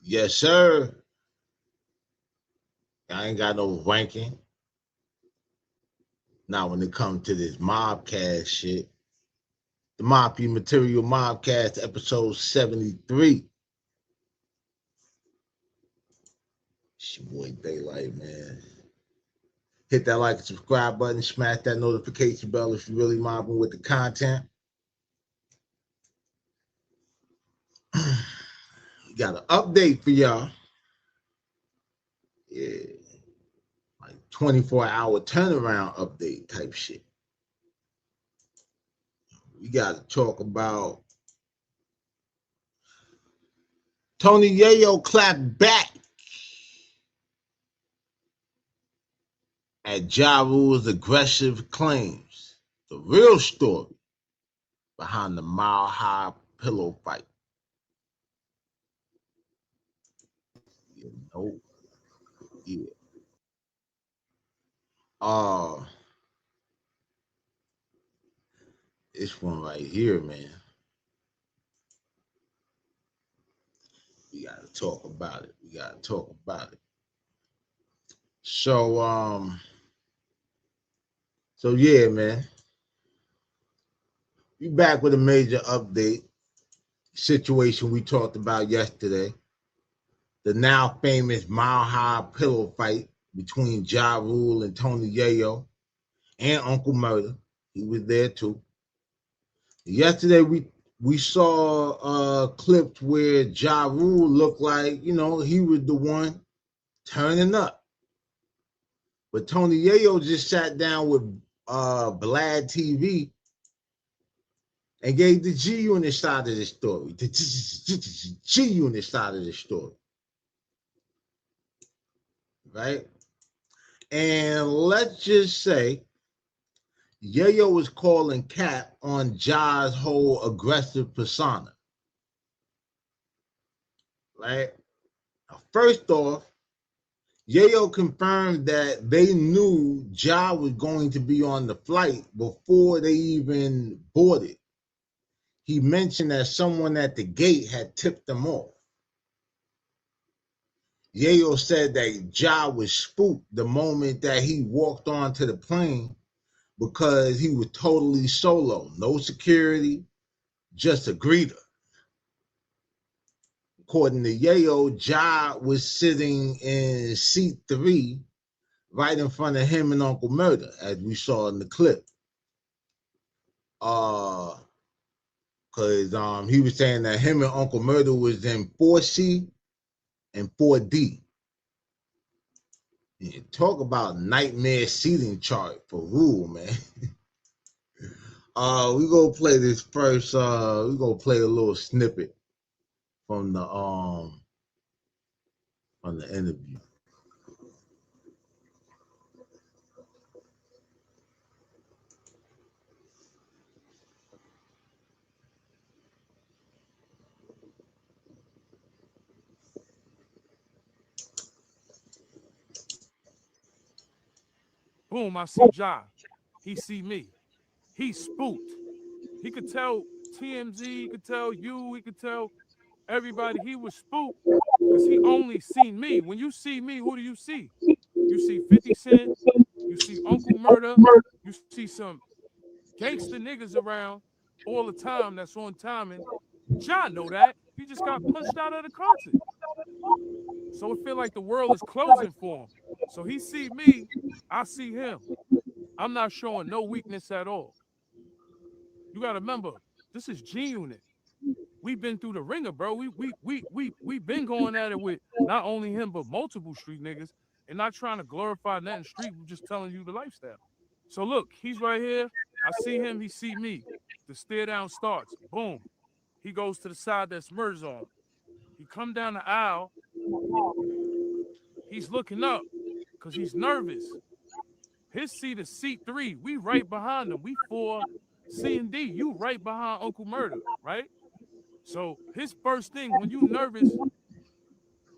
Yes, sir. I ain't got no ranking. Now, when it comes to this mobcast shit, the Mafia Material Mobcast, episode 73. It's your boy Daylight, man. Hit that like and subscribe button, smash that notification bell if you're really mobbing with the content. We got an update for y'all. Yeah, like 24-hour turnaround update type shit. We got to talk about Tony Yayo clapped back at Ja Rule's aggressive claims. The real story behind the Mile High pillow fight. You know, yeah. Uh, this one right here, man. We gotta talk about it. So yeah, man. We back with a major update. Situation we talked about yesterday. The now famous Mile High pillow fight between Ja Rule and Tony Yayo and Uncle Murder. He was there too. Yesterday we saw clips where Ja Rule looked like, he was the one turning up. But Tony Yayo just sat down with Vlad TV and gave the G Unit side of the story. The G Unit side of the story. Right? And let's just say Yayo was calling cap on Ja's whole aggressive persona. Right? Now, first off, Yayo confirmed that they knew Ja was going to be on the flight before they even boarded. He mentioned that someone at the gate had tipped them off. Yayo said that Ja was spooked the moment that he walked onto the plane because he was totally solo, no security, just a greeter. According to Yayo, Ja was sitting in seat 3 right in front of him and Uncle Murder, as we saw in the clip. Because he was saying that him and Uncle Murder was in 4C and 4D. Yeah, talk about nightmare seating chart for Rule, man. We gonna play this first. We gonna play a little snippet from the interview. Boom, I see Ja. He see me. He's spooked. He could tell TMZ, he could tell you, he could tell everybody he was spooked because he only seen me. When you see me, who do you see? You see 50 Cent, you see Uncle Murder, you see some gangster niggas around all the time that's on timing. Ja know that. He just got punched out of the concert. So it feel like the world is closing for him. So he see me, I see him. I'm not showing no weakness at all. You gotta remember, this is G Unit. We've been through the ringer, bro. We been going at it with not only him but multiple street niggas, and not trying to glorify nothing street. We're just telling you the lifestyle. So look, he's right here. I see him. He see me. The stare down starts. Boom. He goes to the side that's merged on. He come down the aisle. He's looking up because he's nervous. His seat is seat 3. We right behind him. We 4 C and D. You right behind Uncle Murder, right? So his first thing when you nervous,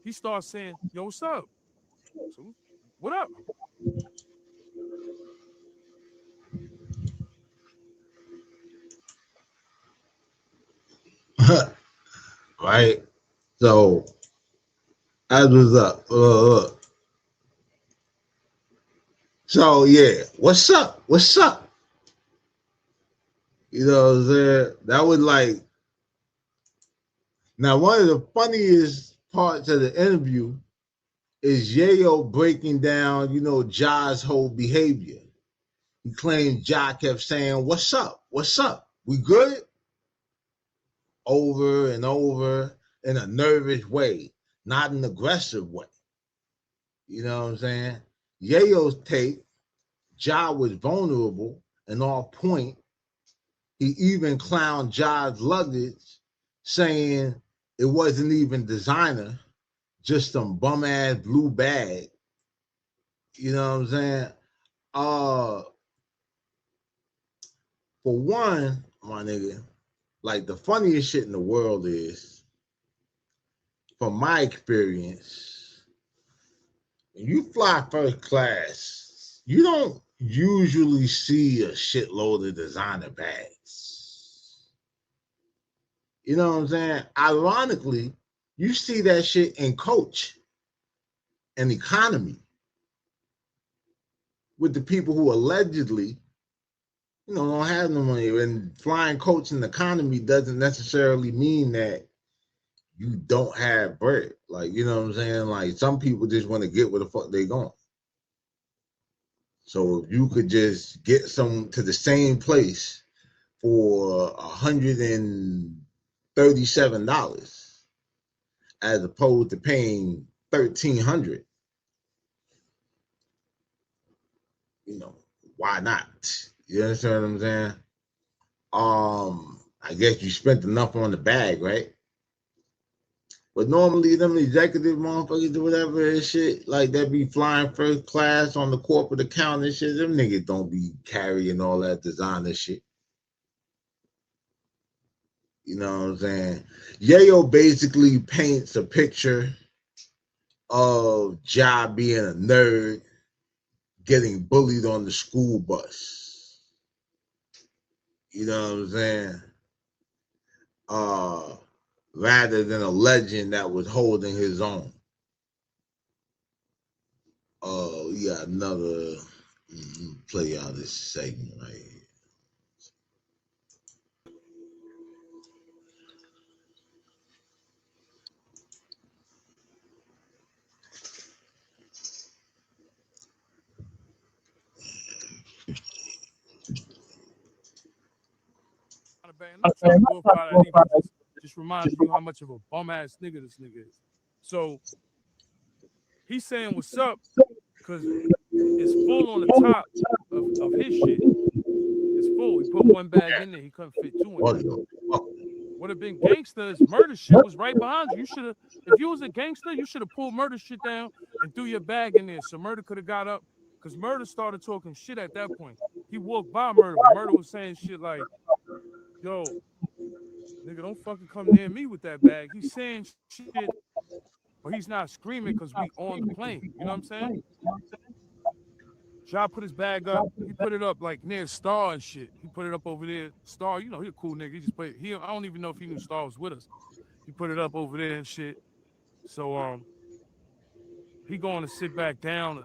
he starts saying, "Yo, what's up?" So, what up? Right? So As was up. So yeah, what's up? What's up? You know what I'm saying? That was like now one of the funniest parts of the interview is Yayo breaking down, Ja's whole behavior. He claimed Ja kept saying, "What's up? What's up? We good?" Over and over in a nervous way, not an aggressive way. You know what I'm saying? Yayo's take, Ja was vulnerable and off point. He even clowned Ja's luggage, saying it wasn't even designer, just some bum ass blue bag. You know what I'm saying? Uh, for one, my nigga, like the funniest shit in the world is, from my experience, when you fly first class, you don't usually see a shitload of designer bags. You know what I'm saying? Ironically, you see that shit in coach and economy with the people who allegedly, don't have no money. And flying coach in economy doesn't necessarily mean that you don't have bread. Like, you know what I'm saying? Like, some people just want to get where the fuck they going. So if you could just get some to the same place for $137 as opposed to paying $1,300, why not? You understand what I'm saying? I guess you spent enough on the bag, right? But normally them executive motherfuckers or whatever and shit, like that be flying first class on the corporate account and shit, them niggas don't be carrying all that designer shit. You know what I'm saying? Yayo basically paints a picture of Ja being a nerd, getting bullied on the school bus. You know what I'm saying? Rather than a legend that was holding his own. We got another play out this segment right here. I'm not trying to glorify that either. Just reminds you how much of a bum ass nigga this nigga is. So he's saying what's up because it's full on the top of his shit. It's full. He put one bag in there. He couldn't fit two in there. Would have been gangsters. Murder shit was right behind you. You should have, if you was a gangster, you should have pulled murder shit down and threw your bag in there. So murder could have got up because murder started talking shit at that point. He walked by murder, but murder was saying shit like, yo, nigga, don't fucking come near me with that bag. He's saying shit, but he's not screaming because we on the plane. You know what I'm saying? Ja put his bag up. He put it up like near Star and shit. He put it up over there. Star, he a cool nigga. He just put it. I don't even know if he knew Star was with us. He put it up over there and shit. So he going to sit back down.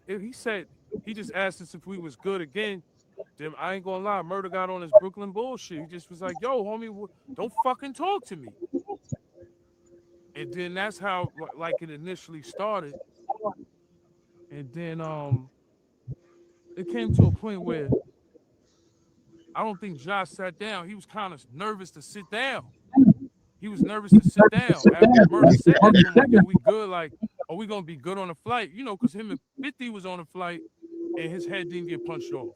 He said he just asked us if we was good again. Then I ain't gonna lie, murder got on his Brooklyn bullshit. He just was like, "Yo, homie, don't fucking talk to me." And then that's how like it initially started. And then it came to a point where I don't think Josh sat down. He was kind of nervous to sit down. He was nervous to sit down after Murder said that to him, like, "Yo, we good? Like, are we gonna be good on the flight?" You know, because him and 50 was on the flight, and his head didn't get punched off.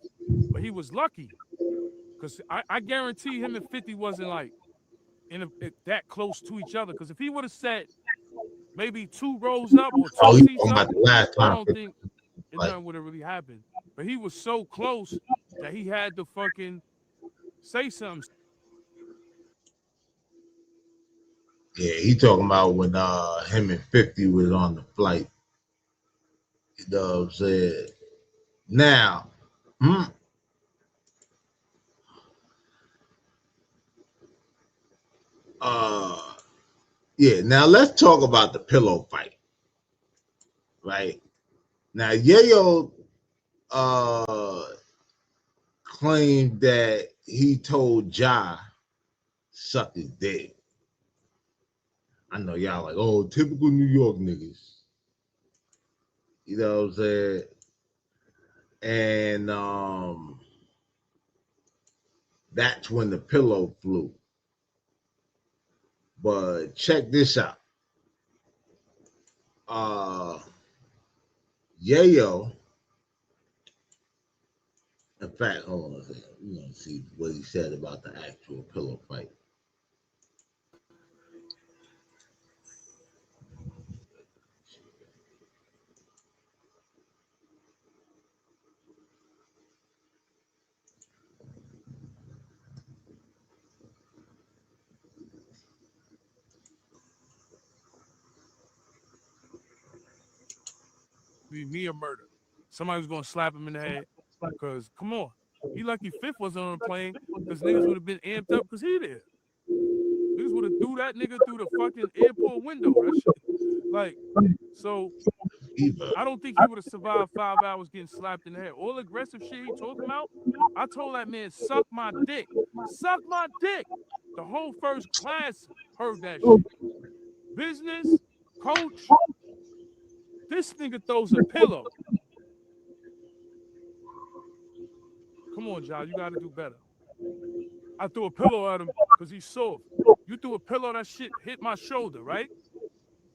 But he was lucky, because I guarantee him and 50 wasn't like that close to each other. Because if he would have sat maybe 2 rows up or 2 seats up, I don't think nothing would have really happened. But he was so close that he had to fucking say something. Yeah, he talking about when him and 50 was on the flight. You know what I'm saying? Now, yeah, now let's talk about the pillow fight. right? Now Yayo uh claimed that he told Ja suck his dick. I know y'all like, oh, typical New York niggas. You know what I'm saying? And that's when the pillow flew. But check this out. Yayo, in fact, hold on a second. We're gonna see what he said about the actual pillow fight. Be me or murder. Somebody was gonna slap him in the head. Cause come on, he lucky Fifth wasn't on the plane. Cause niggas would have been amped up. Cause he there. Niggas would have threw that nigga through the fucking airport window. That shit. Like, so I don't think he would have survived 5 hours getting slapped in the head. All the aggressive shit he talking about, I told that man, suck my dick. Suck my dick. The whole first class heard that shit. Business, coach, this nigga throws a pillow. Come on, John, you gotta do better. I threw a pillow at him because he's soft. You threw a pillow, that shit hit my shoulder, right?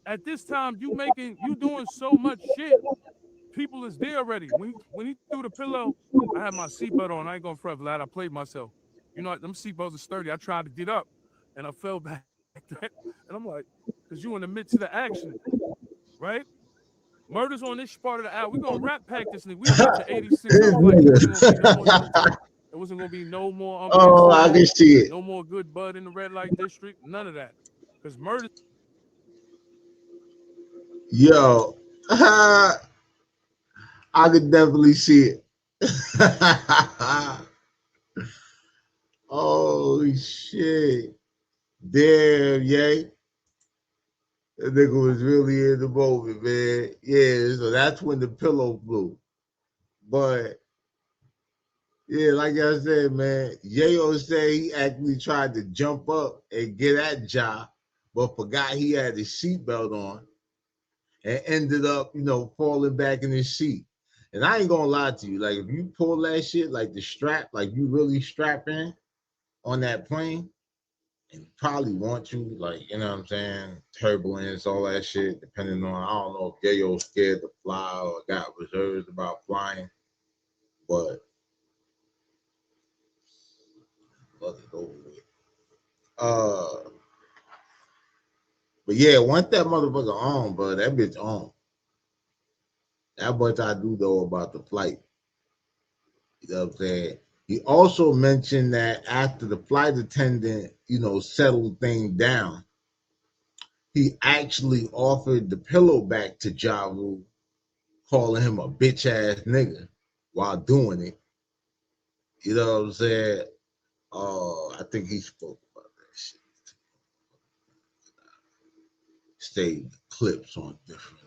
At this time, you doing so much shit. People is there already. When he threw the pillow, I had my seatbelt on. I ain't gonna front, Vlad. I played myself. You know, them seatbelts are sturdy. I tried to get up, and I fell back. And I'm like, because you in the midst of the action, right? Murder's on this part of the hour. We're gonna rap pack this nigga. We catch an 86 flight. It wasn't gonna be no more units. It wasn't gonna be no more Oh, I can see it. no more good bud in the red light district. None of that. Because murder. Yo, I could definitely see it. Oh shit. Damn, yay. That nigga was really in the moment, man. Yeah, so that's when the pillow flew. But yeah, like I said, man, Yayo said he actually tried to jump up and get at Ja, but forgot he had his seatbelt on and ended up, falling back in his seat. And I ain't gonna lie to you, like if you pull that shit, like the strap, like you really strap in on that plane, and probably want you, like, you know what I'm saying, turbulence, all that shit, depending on, I don't know if Yayo's scared to fly or got reserves about flying, but fuck it over with. Uh, but yeah, once that motherfucker on, bro, that bitch on. That much I do know about the flight. You know what I'm saying? He also mentioned that after the flight attendant, settled things down, he actually offered the pillow back to Ja Rule, calling him a bitch ass nigga while doing it. You know what I'm saying? I think he spoke about that shit. Saved clips on different.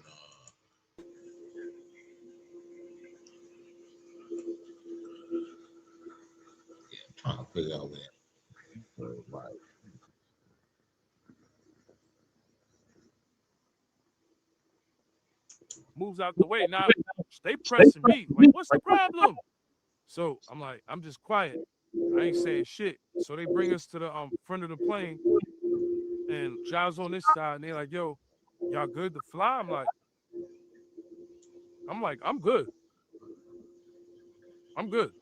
Yeah, I'm trying to figure out where. Right. Moves out the way. Now they pressing me. Like, what's the problem? So I'm like, I'm just quiet. I ain't saying shit. So they bring us to the front of the plane, and Ja's on this side, and they're like, yo, y'all good to fly? I'm good. I'm good.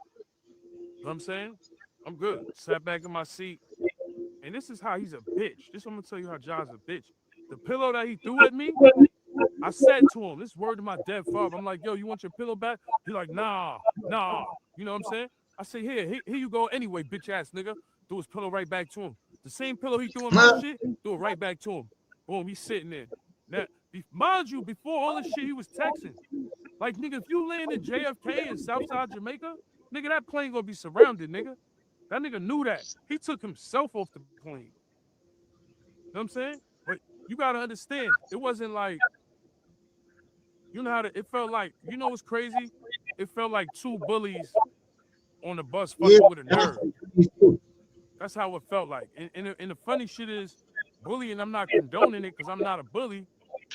You know what I'm saying? I'm good. Sat back in my seat. And this is how he's a bitch. This I'm gonna tell you how Ja's a bitch. The pillow that he threw at me, I said to him, this word to my dead father. I'm like, yo, you want your pillow back? He like, nah, nah. You know what I'm saying? I say, here you go anyway, bitch ass nigga. Threw his pillow right back to him. The same pillow he threw in my shit, threw it right back to him. Boom, he's sitting there. Now, mind you, before all this shit, he was texting. Like, nigga, if you land in JFK in Southside Jamaica, nigga, that plane gonna be surrounded, nigga. That nigga knew that. He took himself off the plane. You know what I'm saying? But you gotta understand, it wasn't like, You know how it felt like, you know what's crazy? It felt like two bullies on the bus Yeah, fucking with a that's nerd. That's how it felt like. And the funny shit is, bullying, I'm not condoning it because I'm not a bully,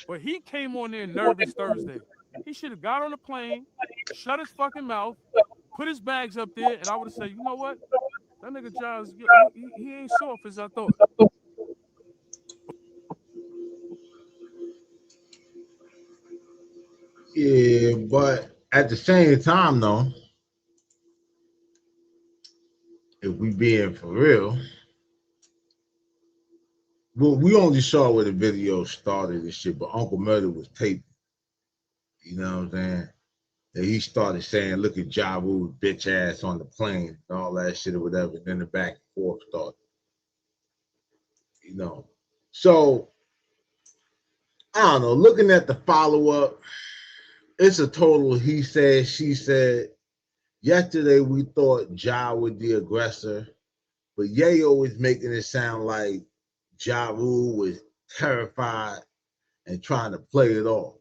but he came on there nervous Thursday. He should have got on the plane, shut his fucking mouth, put his bags up there, and I would have said, you know what? That nigga Giles, he ain't soft as I thought. yeah, but at the same time, though, if we being for real, well, we only saw where the video started and shit, but Uncle Murder was taping. You know what I'm saying? And he started saying, "Look at Ja Rule's bitch ass on the plane," and all that shit or whatever. And then the back and forth started. You know, so I don't know. Looking at the follow up, it's a total he said, she said. Yesterday we thought Ja was the aggressor, but Yayo is making it sound like Ja Rule was terrified and trying to play it off.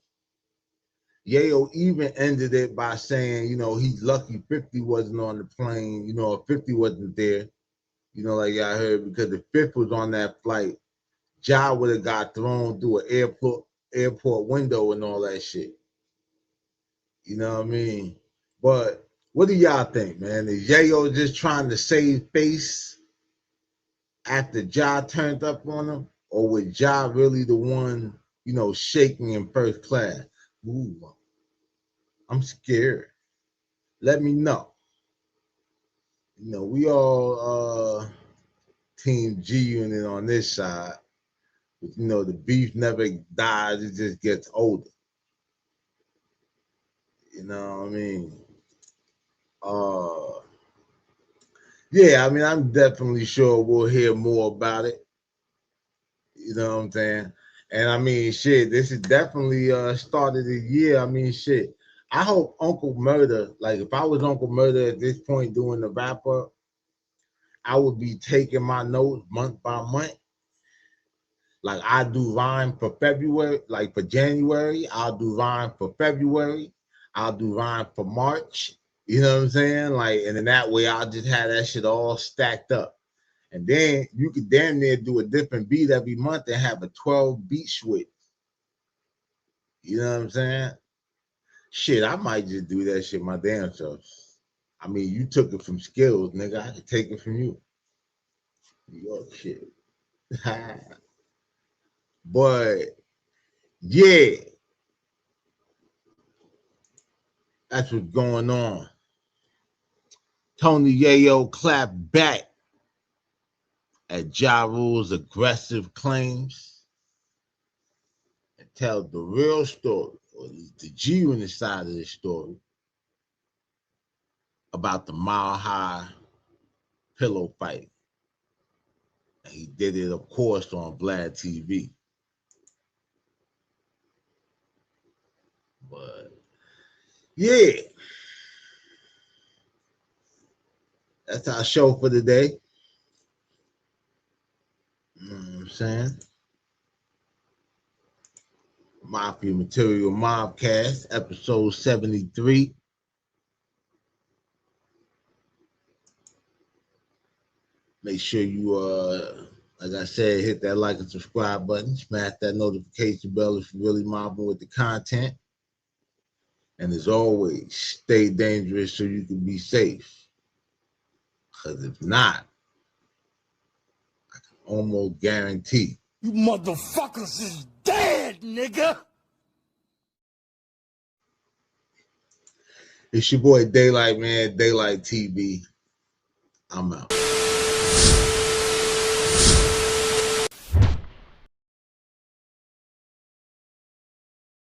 Yayo even ended it by saying, you know, he's lucky 50 wasn't on the plane, you know, if 50 wasn't there, you know, like I heard, because if 50 was on that flight, Ja would have got thrown through an airport window and all that shit. You know what I mean? But what do y'all think, man? Is Yayo just trying to save face after Ja turned up on him? Or was Ja really the one, you know, shaking in first class? Ooh, I'm scared. Let me know. You know, we all Team G Unit on this side. But, you know, the beef never dies, it just gets older. You know what I mean? Yeah, I mean, I'm definitely sure we'll hear more about it. You know what I'm saying? And I mean, shit, this is definitely started the year. I mean, shit. I hope Uncle Murder, like if I was Uncle Murder at this point doing the wrap up, I would be taking my notes month by month. Like I do rhyme for February, like for January, I'll do rhyme for February, I'll do rhyme for March. You know what I'm saying? Like, and in that way, I'll just have that shit all stacked up. And then you could damn near do a different beat every month and have a 12 beat switch. You know what I'm saying? Shit, I might just do that shit my damn self. I mean, you took it from Skills, nigga. I could take it from you. Your shit. But yeah, that's what's going on. Tony Yayo clapped back at Ja Rule's aggressive claims and tell the real story, or the G Unit side of the story, about the Mile High pillow fight. And he did it, of course, on Vlad TV. But yeah, that's our show for today. You know what I'm saying? Mafia Material Mobcast, episode 73. Make sure you, like I said, hit that like and subscribe button. Smash that notification bell if you're really mobbing with the content. And as always, stay dangerous so you can be safe. Because if not, I can almost guarantee you motherfuckers is dead, nigga. It's your boy Daylight, man. Daylight TV. I'm out.